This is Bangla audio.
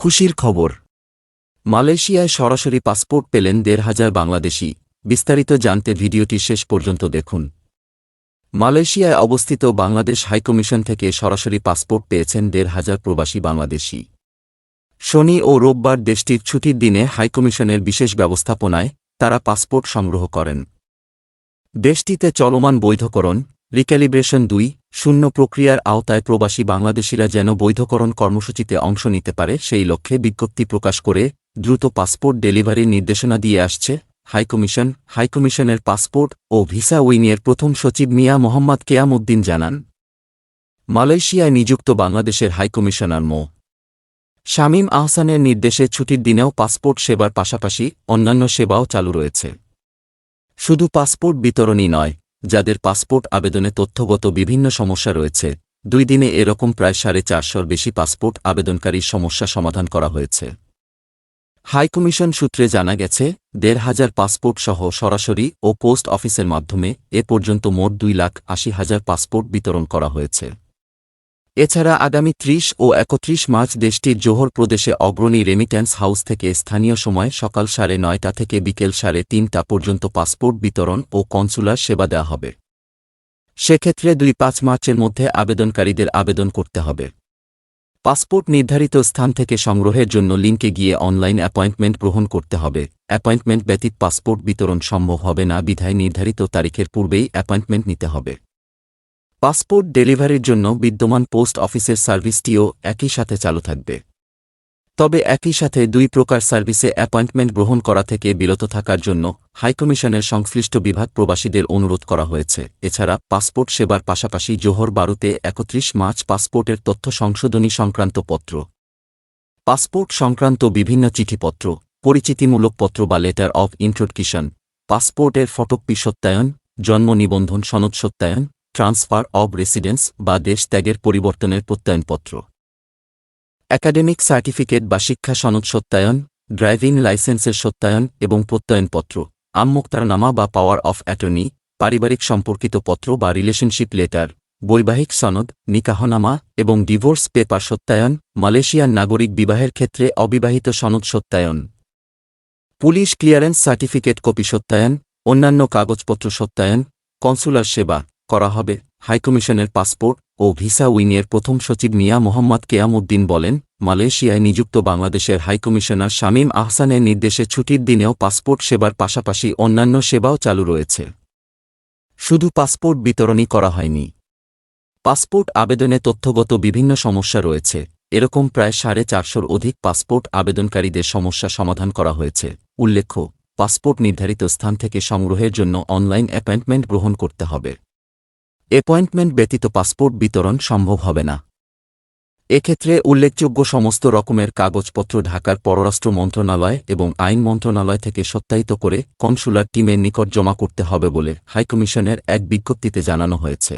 খুশির খবর, মালয়েশিয়ায় সরাসরি পাসপোর্ট পেলেন ১৫০০ বাংলাদেশি। বিস্তারিত জানতে ভিডিওটি শেষ পর্যন্ত দেখুন। মালয়েশিয়ায় অবস্থিত বাংলাদেশ হাইকমিশন থেকে সরাসরি পাসপোর্ট পেয়েছেন ১৫০০ প্রবাসী বাংলাদেশি। শনি ও রোববার দেশটির ছুটির দিনে হাইকমিশনের বিশেষ ব্যবস্থাপনায় তারা পাসপোর্ট সংগ্রহ করেন। দেশটিতে চলমান বৈধকরণ রিক্যালিব্রেশন ২.০ প্রক্রিয়ার আওতায় প্রবাসী বাংলাদেশিরা যেন বৈধকরণ কর্মসূচিতে অংশ নিতে পারে সেই লক্ষ্যে বিজ্ঞপ্তি প্রকাশ করে দ্রুত পাসপোর্ট ডেলিভারির নির্দেশনা দিয়ে আসছে হাইকমিশন। হাইকমিশনের পাসপোর্ট ও ভিসা উইংয়ের প্রথম সচিব মিয়া মোহাম্মদ কেয়াম উদ্দিন জানান, মালয়েশিয়ায় নিযুক্ত বাংলাদেশের হাইকমিশনার মো. শামীম আহসানের নির্দেশে ছুটির দিনেও পাসপোর্ট সেবার পাশাপাশি অন্যান্য সেবাও চালু রয়েছে। শুধু পাসপোর্ট বিতরণই নয়, যাদের পাসপোর্ট আবেদনে তথ্যগত বিভিন্ন সমস্যা রয়েছে, ২ দিনে এরকম প্রায় ৪৫০র বেশি পাসপোর্ট আবেদনকারীর সমস্যা সমাধান করা হয়েছে। হাইকমিশন সূত্রে জানা গেছে, ১৫০০ পাসপোর্ট সহ সরাসরি ও পোস্ট অফিসের মাধ্যমে এ পর্যন্ত মোট ২,৮০,০০০ পাসপোর্ট বিতরণ করা হয়েছে। এছাড়া আগামী ৩০ ও ৩১ মার্চ দেশটির জোহর প্রদেশে অগ্রণী রেমিট্যান্স হাউস থেকে স্থানীয় সময় সকাল ৯:৩০ থেকে বিকেল ৩:৩০ পর্যন্ত পাসপোর্ট বিতরণ ও কনসুলার সেবা দেওয়া হবে। সেক্ষেত্রে ২-৫ মার্চের মধ্যে আবেদনকারীদের আবেদন করতে হবে। পাসপোর্ট নির্ধারিত স্থান থেকে সংগ্রহের জন্য লিঙ্কে গিয়ে অনলাইন অ্যাপয়েন্টমেন্ট গ্রহণ করতে হবে। অ্যাপয়েন্টমেন্ট ব্যতীত পাসপোর্ট বিতরণ সম্ভব হবে না বিধায় নির্ধারিত তারিখের পূর্বেই অ্যাপয়েন্টমেন্ট নিতে হবে। পাসপোর্ট ডেলিভারির জন্য বিদ্যমান পোস্ট অফিসের সার্ভিসটিও একই সাথে চালু থাকবে। তবে একই সাথে ২ প্রকার সার্ভিসে অ্যাপয়েন্টমেন্ট গ্রহণ করা থেকে বিরত থাকার জন্য হাইকমিশনের সংশ্লিষ্ট বিভাগ প্রবাসীদের অনুরোধ করা হয়েছে। এছাড়া পাসপোর্ট সেবার পাশাপাশি জোহর বারুতে ৩১ মার্চ পাসপোর্টের তথ্য সংশোধনী সংক্রান্ত পত্র, পাসপোর্ট সংক্রান্ত বিভিন্ন চিঠিপত্র, পরিচিতিমূলক পত্র বা লেটার অব ইন্ট্রোডাকশন, পাসপোর্টের ফটোকপি সত্যায়ন, জন্ম নিবন্ধন সনদ সত্যায়ন, ট্রান্সফার অব রেসিডেন্স বা দেশ ত্যাগের পরিবর্তনের প্রত্যয়নপত্র, একাডেমিক সার্টিফিকেট বা শিক্ষা সনদ সত্যায়ন, ড্রাইভিং লাইসেন্সের সত্যায়ন এবং প্রত্যয়নপত্র, আমোক্তারনামা বা পাওয়ার অফ অ্যাটর্নি, পারিবারিক সম্পর্কিত পত্র বা রিলেশনশিপ লেটার, বৈবাহিক সনদ, নিকাহনামা এবং ডিভোর্স পেপার সত্যায়ন, মালয়েশিয়ান নাগরিক বিবাহের ক্ষেত্রে অবিবাহিত সনদ সত্যায়ন, পুলিশ ক্লিয়ারেন্স সার্টিফিকেট কপি সত্যায়ন, অন্যান্য কাগজপত্র সত্যায়ন, কনসুলার সেবা করা হবে। হাইকমিশনের পাসপোর্ট ও ভিসা উইংয়ের প্রথম সচিব মিয়া মোহাম্মদ কেয়াম উদ্দিন বলেন, মালয়েশিয়ায় নিযুক্ত বাংলাদেশের হাইকমিশনার শামীম আহসানের নির্দেশে ছুটির দিনেও পাসপোর্ট সেবার পাশাপাশি অন্যান্য সেবাও চালু রয়েছে। শুধু পাসপোর্ট বিতরণই করা হয়নি, পাসপোর্ট আবেদনে তথ্যগত বিভিন্ন সমস্যা রয়েছে। এরকম প্রায় ৪৫০র অধিক পাসপোর্ট আবেদনকারীদের সমস্যা সমাধান করা হয়েছে। উল্লেখ্য, পাসপোর্ট নির্ধারিত স্থান থেকে সংগ্রহের জন্য অনলাইন অ্যাপয়েন্টমেন্ট গ্রহণ করতে হবে। অ্যাপয়েন্টমেন্ট ব্যতীত পাসপোর্ট বিতরণ সম্ভব হবে না। এক্ষেত্রে উল্লেখযোগ্য সমস্ত রকমের কাগজপত্র ঢাকার পররাষ্ট্র মন্ত্রণালয় এবং আইন মন্ত্রণালয় থেকে সত্যায়িত করে কনসুলার টিমের নিকট জমা করতে হবে বলে হাইকমিশনের এক বিজ্ঞপ্তিতে জানানো হয়েছে।